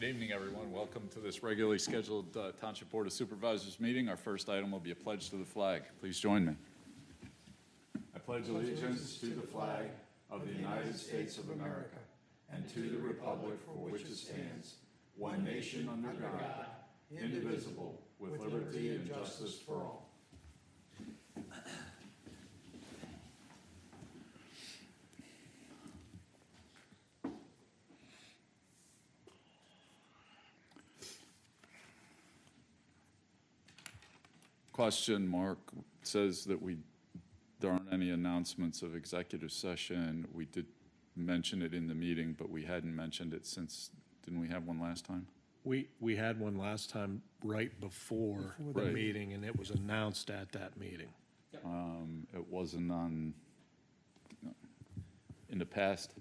Good evening, everyone. Welcome to this regularly scheduled Township Board of Supervisors meeting. Our first item will be a pledge to the flag. Please join me. I pledge allegiance to the flag of the United States of America and to the republic for which it stands, one nation under God, indivisible, with liberty and justice for all. Question, Mark, says that there aren't any announcements of executive session. We did mention it in the meeting, but we hadn't mentioned it since, didn't we have one last time? We had one last time right before the meeting, and it was announced at that meeting. It wasn't on, in the past,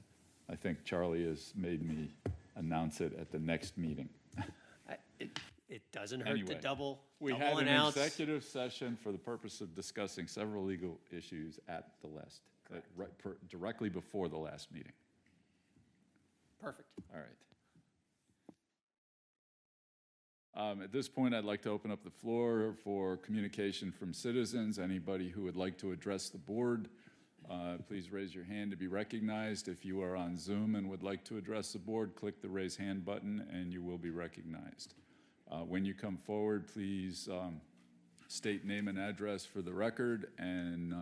I think Charlie has made me announce it at the next meeting. It doesn't hurt to double We had an announce. executive session for the purpose of discussing several legal issues at the last, directly before the last meeting. Perfect. All right. At this point, I'd like to open up the floor for communication from citizens. Anybody who would like to address the board, please raise your hand to be recognized. If you are on Zoom and would like to address the board, click the raise hand button and you will be recognized. When you come forward, please state name and address for the record and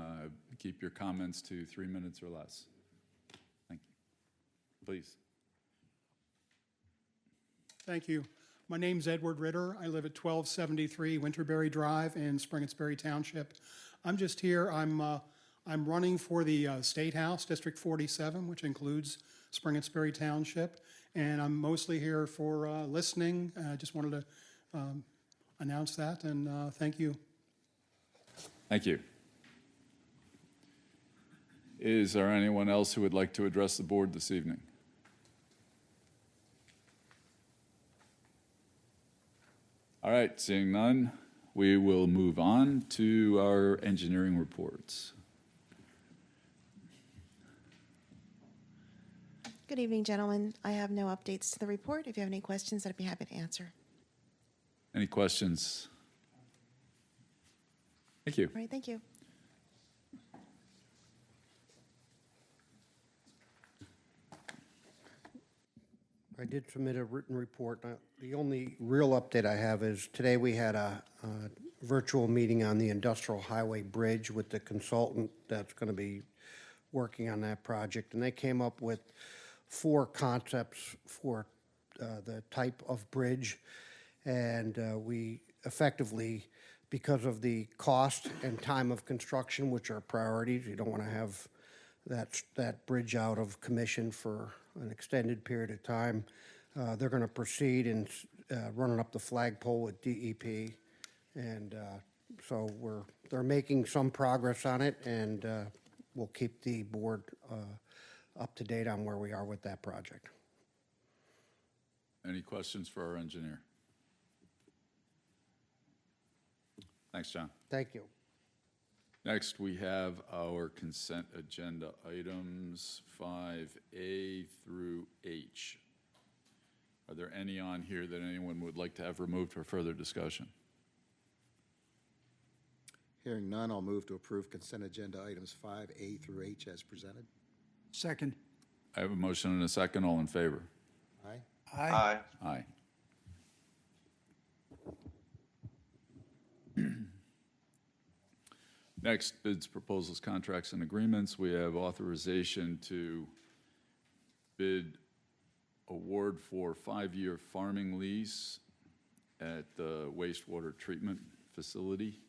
keep your comments to 3 minutes or less. Thank you. Please. Thank you. My name's Edward Ritter. I live at 1273 Winterberry Drive in Springettsbury Township. I'm just here. I'm running for the State House, District 47, which includes Springettsbury Township. And I'm mostly here for listening. I just wanted to announce that, and thank you. Thank you. Is there anyone else who would like to address the board this evening? All right, seeing none, we will move on to our engineering reports. Good evening, gentlemen. I have no updates to the report. If you have any questions, I'd be happy to answer. Any questions? Thank you. All right, thank you. I did submit a written report. The only real update I have is today we had a virtual meeting on the Industrial Highway Bridge with the consultant that's going to be working on that project, and they came up with 4 concepts for the type of bridge, and we effectively, because of the cost and time of construction, which are priorities, you don't want to have that bridge out of commission for an extended period of time. They're going to proceed in running up the flagpole with DEP, and so they're making some progress on it, and we'll keep the board up to date on where we are with that project. Any questions for our engineer? Thanks, John. Thank you. Next, we have our consent agenda items 5A through H. Are there any on here that anyone would like to have removed for further discussion? Hearing none, I'll move to approve consent agenda items 5A through H as presented. Second. I have a motion and a second. All in favor? Aye. Aye. Aye. Next, bids, proposals, contracts, and agreements. We have authorization to bid award for 5-year farming lease at the wastewater treatment facility.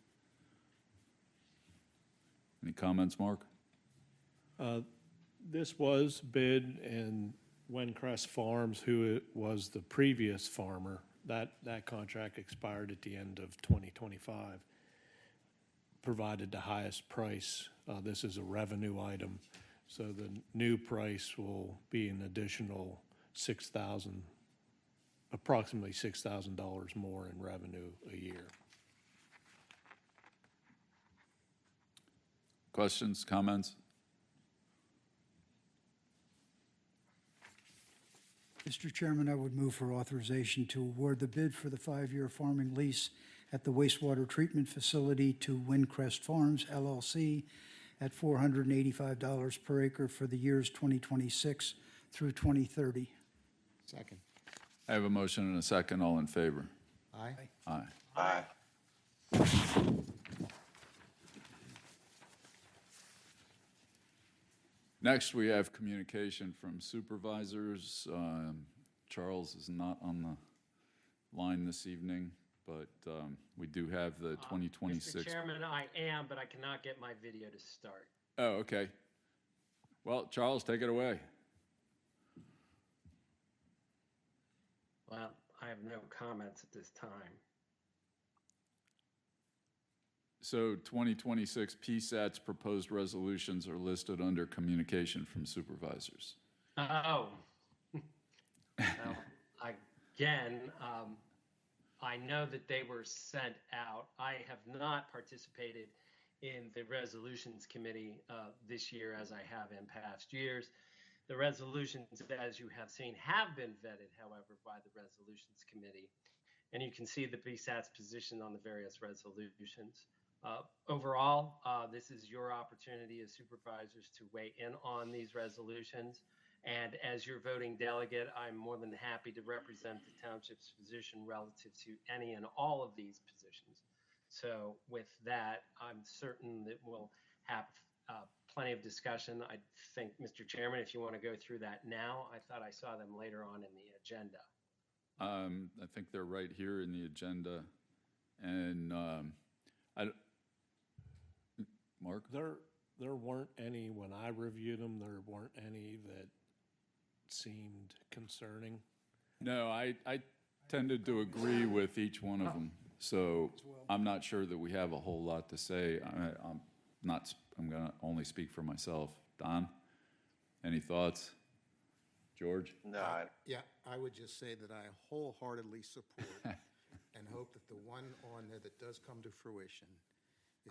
Any comments, Mark? This was bid, and Wencrest Farms, who was the previous farmer, that contract expired at the end of 2025, provided the highest price. This is a revenue item, so the new price will be an additional approximately $6,000 more in revenue a year. Questions, comments? Mr. Chairman, I would move for authorization to award the bid for the 5-year farming lease at the wastewater treatment facility to Windcrest Farms LLC at $485 per acre for the years 2026 through 2030. Second. I have a motion and a second. All in favor? Aye. Aye. Aye. Next, we have communication from supervisors. Charles is not on the line this evening, but we do have the 2026. Mr. Chairman, I am, but I cannot get my video to start. Oh, okay. Well, Charles, take it away. Well, I have no comments at this time. So 2026 PSAT's proposed resolutions are listed under communication from supervisors. Oh. Well, again, I know that they were sent out. I have not participated in the resolutions committee this year as I have in past years. The resolutions, as you have seen, have been vetted, however, by the resolutions committee. And you can see the PSAT's position on the various resolutions. Overall, this is your opportunity as supervisors to weigh in on these resolutions. And as your voting delegate, I'm more than happy to represent the township's position relative to any and all of these positions. So with that, I'm certain that we'll have plenty of discussion. I think, Mr. Chairman, if you want to go through that now, I thought I saw them later on in the agenda. I think they're right here in the agenda. And Mark? There weren't any, when I reviewed them, there weren't any that seemed concerning. No, I tended to agree with each one of them. So I'm not sure that we have a whole lot to say. I'm going to only speak for myself. Don, any thoughts? George? No, Yeah, I would just say that I wholeheartedly support and hope that the one on there that does come to fruition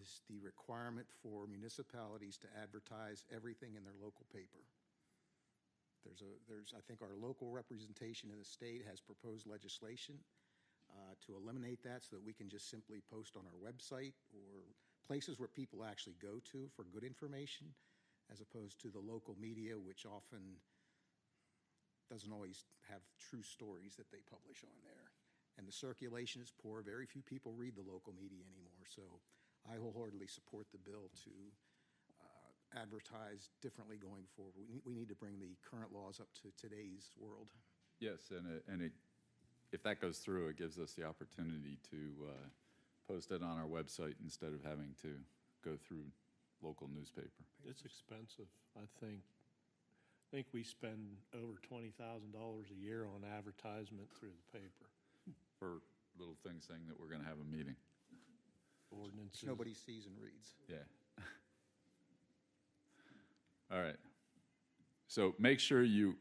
is the requirement for municipalities to advertise everything in their local paper. I think our local representation in the state has proposed legislation to eliminate that so that we can just simply post on our website or places where people actually go to for good information, as opposed to the local media, which often doesn't always have true stories that they publish on there. And the circulation is poor. Very few people read the local media anymore. So I wholeheartedly support the bill to advertise differently going forward. We need to bring the current laws up to today's world. Yes, and if that goes through, it gives us the opportunity to post it on our website instead of having to go through local newspaper. It's expensive, I think. I think we spend over $20,000 a year on advertisement through the paper. For little things saying that we're going to have a meeting. Ordinances. Nobody sees and reads. Yeah. All right. So make sure you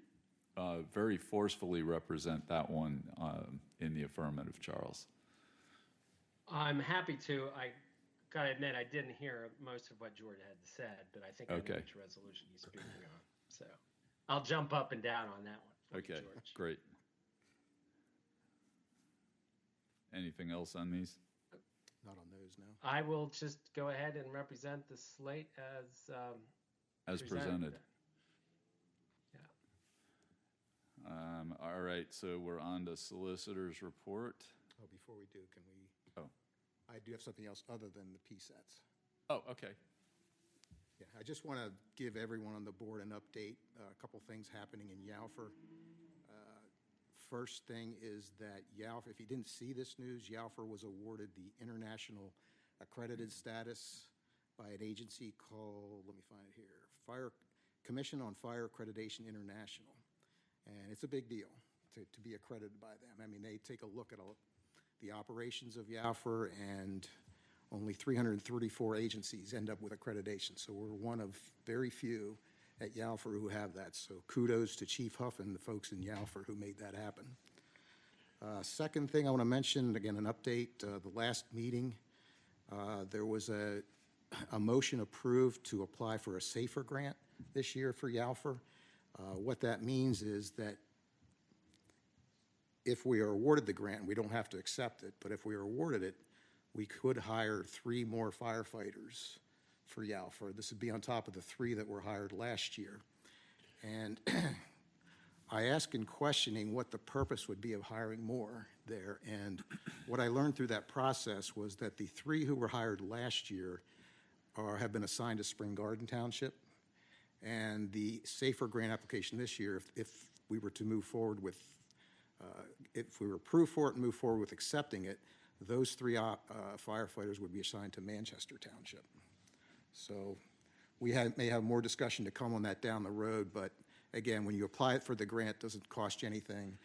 very forcefully represent that one in the affirmative, Charles. I'm happy to. I gotta admit, I didn't hear most of what George had said, but I think I know Okay. which resolution he's speaking on. So I'll jump up and down on that one. for you, Okay, George. great. Anything else on these? Not on those, no. I will just go ahead and represent the slate as Presented. Yeah. All right, so we're on to solicitor's report. Oh, before we do, can we? Oh. I do have something else other than the PSATs. Oh, okay. Yeah, I just want to give everyone on the board an update, a couple things happening in Yalford. First thing is that Yalford, if you didn't see this news, Yalford was awarded the international accredited status by an agency called, let me find it here, Commission on Fire Accreditation International. And it's a big deal to be accredited by them. I mean, they take a look at the operations of Yalford, and only 334 agencies end up with accreditation. So we're one of very few at Yalford who have that. So kudos to Chief Huff and the folks in Yalford who made that happen. Second thing I want to mention, again, an update. The last meeting, there was a motion approved to apply for a SAFER grant this year for Yalford. What that means is that if we are awarded the grant, we don't have to accept it, but if we are awarded it, we could hire 3 more firefighters for Yalford. This would be on top of the 3 that were hired last year. And I asked in questioning what the purpose would be of hiring more there. And what I learned through that process was that the 3 who were hired last year have been assigned to Spring Garden Township. And the SAFER grant application this year, if we were to move forward with, if we were approved for it and move forward with accepting it, those 3 firefighters would be assigned to Manchester Township. So we may have more discussion to come on that down the road, but again, when you apply it for the grant, it doesn't cost you anything.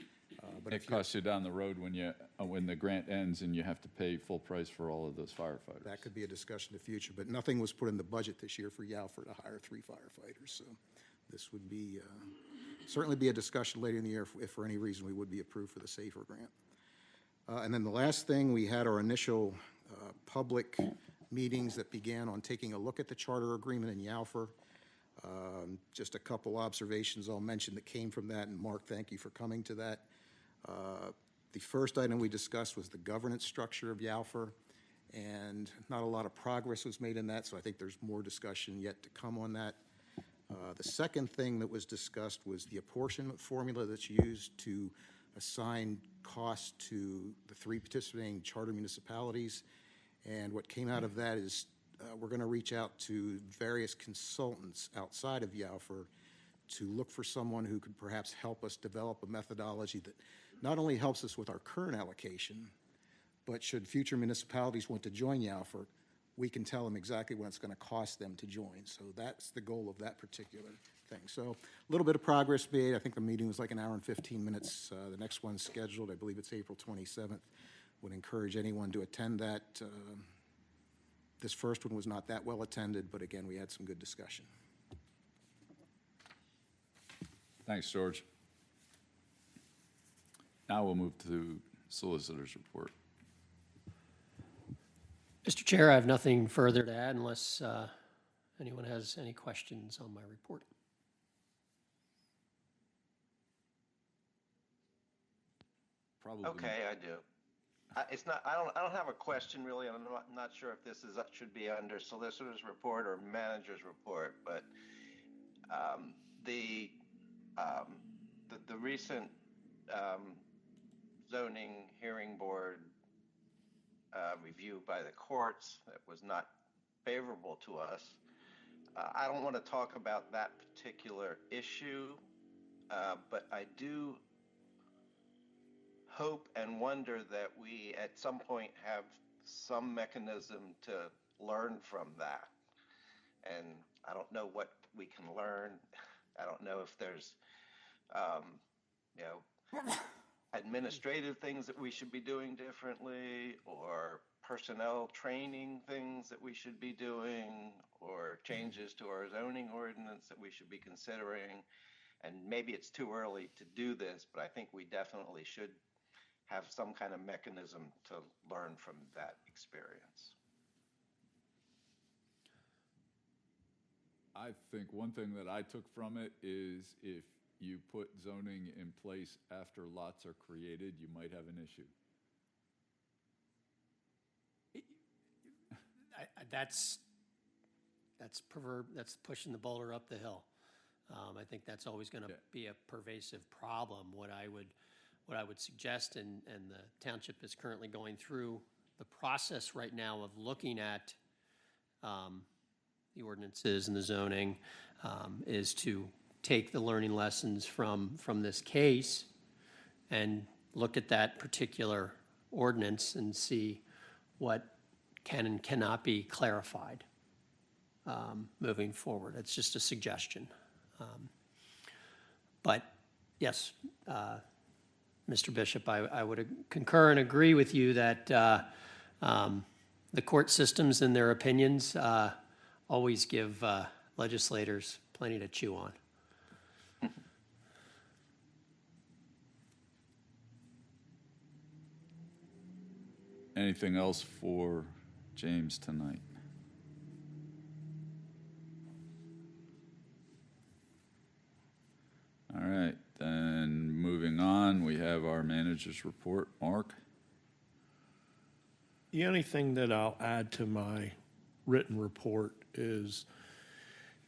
But It costs you down the road when the grant ends and you have to pay full price for all of those firefighters. that could be a discussion in the future, but nothing was put in the budget this year for Yalford to hire 3 firefighters. So this would be, certainly be a discussion later in the year if for any reason we would be approved for the SAFER grant. And then the last thing, we had our initial public meetings that began on taking a look at the charter agreement in Yalford. Just a couple observations I'll mention that came from that, and Mark, thank you for coming to that. The first item we discussed was the governance structure of Yalford, and not a lot of progress was made in that, so I think there's more discussion yet to come on that. The second thing that was discussed was the apportionment formula that's used to assign costs to the 3 participating charter municipalities. And what came out of that is we're going to reach out to various consultants outside of Yalford to look for someone who could perhaps help us develop a methodology that not only helps us with our current allocation, but should future municipalities want to join Yalford, we can tell them exactly what it's going to cost them to join. So that's the goal of that particular thing. So a little bit of progress made. I think the meeting was like 1 hour and 15 minutes. The next one's scheduled. I believe it's April 27th. Would encourage anyone to attend that. This first one was not that well attended, but again, we had some good discussion. Thanks, George. Now we'll move to solicitor's report. Mr. Chair, I have nothing further to add unless anyone has any questions on my report. Probably. Okay, I do. It's not. I don't have a question really. I'm not sure if this should be under solicitor's report or manager's report. But the recent zoning hearing board review by the courts that was not favorable to us. I don't want to talk about that particular issue, but I do hope and wonder that we at some point have some mechanism to learn from that. And I don't know what we can learn. I don't know if there's, administrative things that we should be doing differently, or personnel training things that we should be doing, or changes to our zoning ordinance that we should be considering. And maybe it's too early to do this, but I think we definitely should have some kind of mechanism to learn from that experience. I think one thing that I took from it is if you put zoning in place after lots are created, you might have an issue. That's pushing the boulder up the hill. I think that's always going to be a pervasive problem. What I would suggest, and the township is currently going through the process right now of looking at the ordinances and the zoning, is to take the learning lessons from this case and look at that particular ordinance and see what can and cannot be clarified moving forward. It's just a suggestion. But yes, Mr. Bishop, I would concur and agree with you that the court systems and their opinions always give legislators plenty to chew on. Anything else for James tonight? All right, then moving on, we have have our manager's report. Mark? The only thing that I'll add to my written report is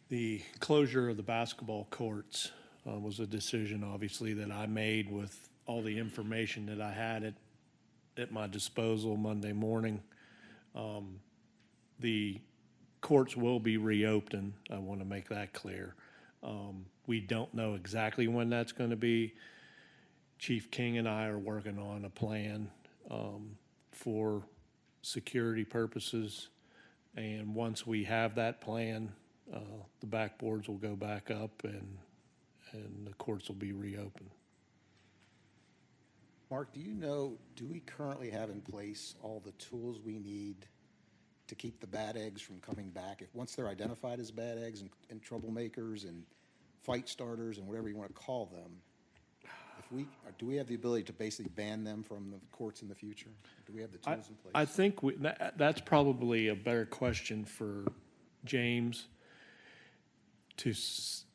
the closure of the basketball courts was a decision, obviously, that I made with all the information that I had at my disposal Monday morning. The courts will be reopened. I want to make that clear. We don't know exactly when that's going to be. Chief King and I are working on a plan for security purposes. And once we have that plan, the backboards will go back up and the courts will be reopened. Mark, do we currently have in place all the tools we need to keep the bad eggs from coming back? Once they're identified as bad eggs and troublemakers and fight starters and whatever you want to call them, do we have the ability to basically ban them from the courts in the future? Do we have the tools in place? I think that's probably a better question for James to see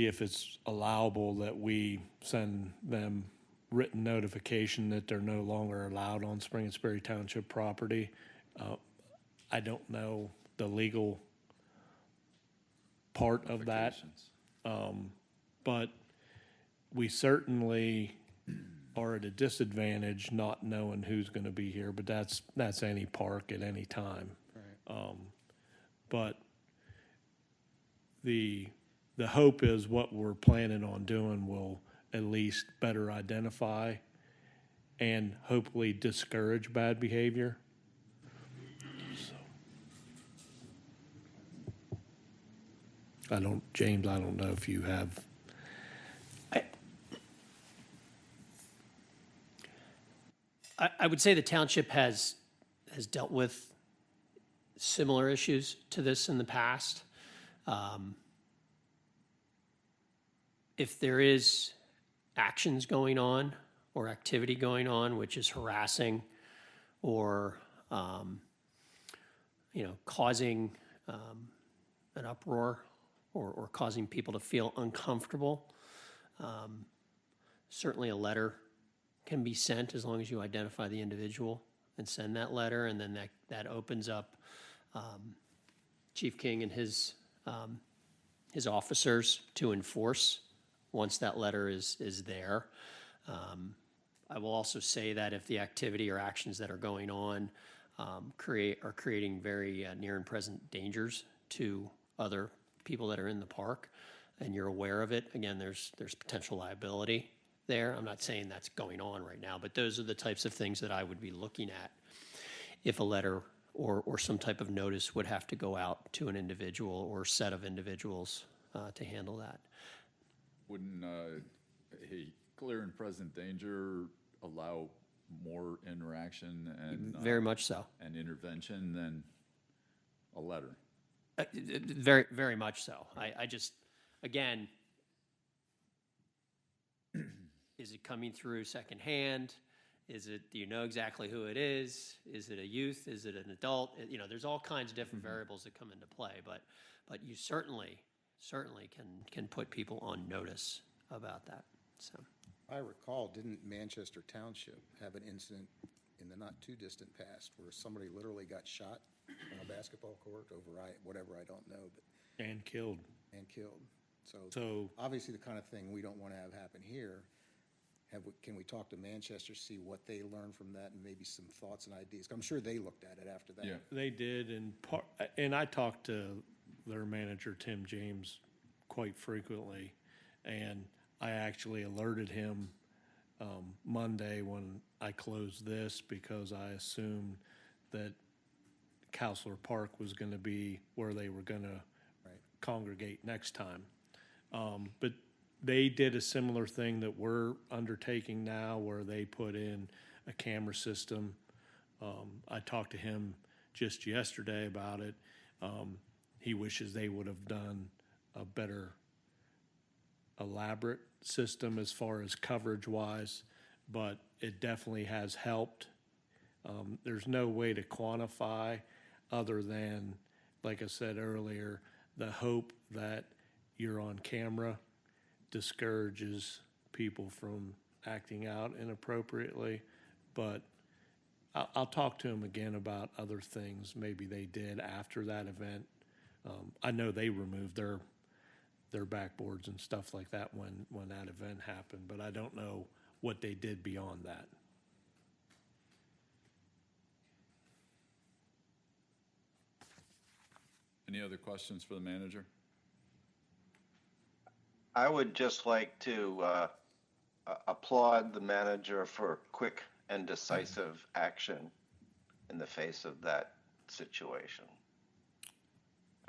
if it's allowable that we send them written notification that they're no longer allowed on Springettsbury Township property. I don't know the legal part of that, but we certainly are at a disadvantage not knowing who's going to be here, but that's any park at any time. Right. But the hope is what we're planning on doing will at least better identify and hopefully discourage bad behavior. So, James, I don't know if you have. I would say the township has dealt with similar issues to this in the past. If there is actions going on or activity going on which is harassing or causing an uproar or causing people to feel uncomfortable, certainly a letter can be sent as long as you identify the individual and send that letter, and then that opens up Chief King and his officers to enforce once that letter is there. I will also say that if the activity or actions that are going on are creating very near and present dangers to other people that are in the park, and you're aware of it, again, there's potential liability there. I'm not saying that's going on right now, but those are the types of things that I would be looking at if a letter or some type of notice would have to go out to an individual or set of individuals to handle that. Wouldn't a clear and present danger allow more interaction and Very much so. and intervention than a letter? Very, very much so. I just, again, is it coming through secondhand? Do you know exactly who it is? Is it a youth? Is it an adult? There's all kinds of different variables that come into play, but you certainly can put people on notice about that. So I recall, didn't Manchester Township have an incident in the not too distant past where somebody literally got shot on a basketball court over whatever, I don't know, but And killed. So obviously the kind of thing we don't want to have happen here. Can we talk to Manchester, see what they learned from that, and maybe some thoughts and ideas? I'm sure they looked at it after that. Yeah. They did, and I talked to their manager, Tim James, quite frequently, and I actually alerted him Monday when I closed this because I assumed that Counselor Park was going to be where they were going to congregate next time. But they did a similar thing that we're undertaking now where they put in a camera system. I talked to him just yesterday about it. He wishes they would have done a better elaborate system as far as coverage wise, but it definitely has helped. There's no way to quantify other than, like I said earlier, the hope that you're on camera discourages people from acting out inappropriately, but I'll talk to them again about other things maybe they did after that event. I know they removed their backboards and stuff like that when that event happened, but I don't know what they did beyond that. Any other questions for the manager? I would just like to applaud the manager for quick and decisive action in the face of that situation.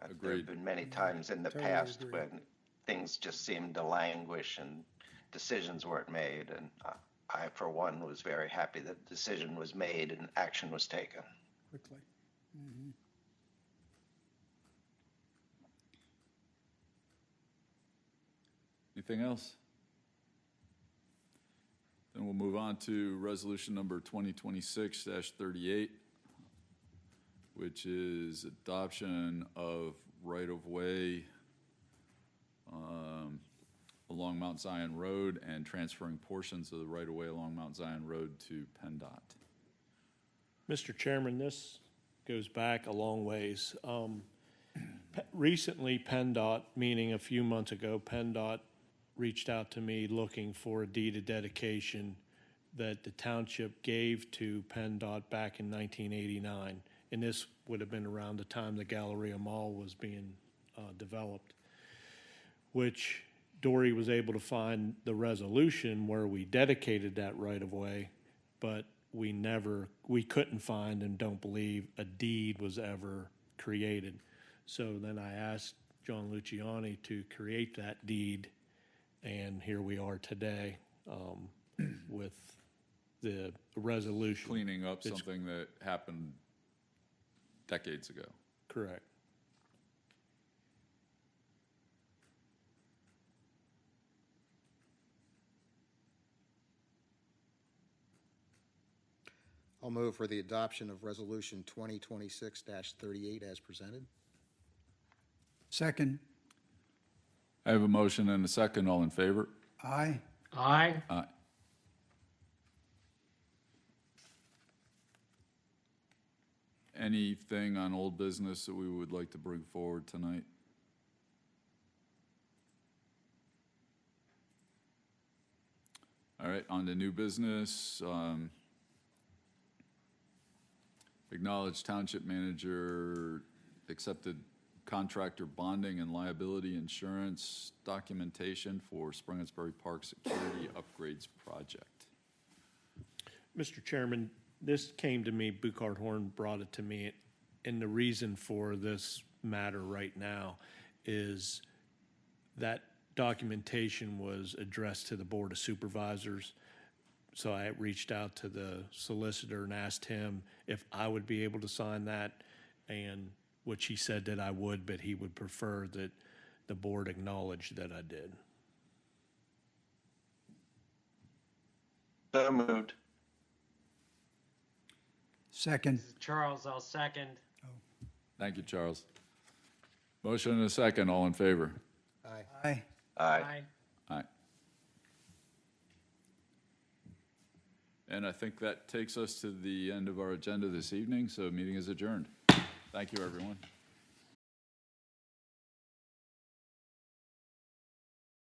There Agreed. have been many times in the Totally past agree. when things just seemed to languish and decisions weren't made. And I, for one, was very happy that the decision was made and action was taken. Quickly. Anything else? Then we'll move on to resolution number 2026-38, which is adoption of right-of-way along Mount Zion Road and transferring portions of the right-of-way along Mount Zion Road to PennDOT. Mr. Chairman, this goes back a long ways. Recently, PennDOT, meaning a few months ago, PennDOT reached out to me looking for a deed of dedication that the township gave to PennDOT back in 1989. And this would have been around the time the Galleria Mall was being developed, which Dory was able to find the resolution where we dedicated that right-of-way, but we couldn't find and don't believe a deed was ever created. So then I asked John Luciani to create that deed, and here we are today with the resolution. Cleaning up It's- something that happened decades ago. Correct. I'll move for the adoption of Resolution 2026-38 as presented. Second. I have a motion and a second. All in favor? Aye. Aye. Aye. Anything on old business that we would like to bring forward tonight? All right, on to new business. Acknowledge township manager accepted contractor bonding and liability insurance documentation for Springettsbury Park Security Upgrades Project. Mr. Chairman, this came to me, Buchard Horn brought it to me, and the reason for this matter right now is that documentation was addressed to the Board of Supervisors. So I reached out to the solicitor and asked him if I would be able to sign that, and which he said that I would, but he would prefer that the board acknowledge that I did. So moved. Second. Charles, I'll second. Thank you, Charles. Motion and a second. All in favor? Aye. Aye. Aye. Aye. And I think that takes us to the end of our agenda this evening, so meeting is adjourned. Thank you, everyone.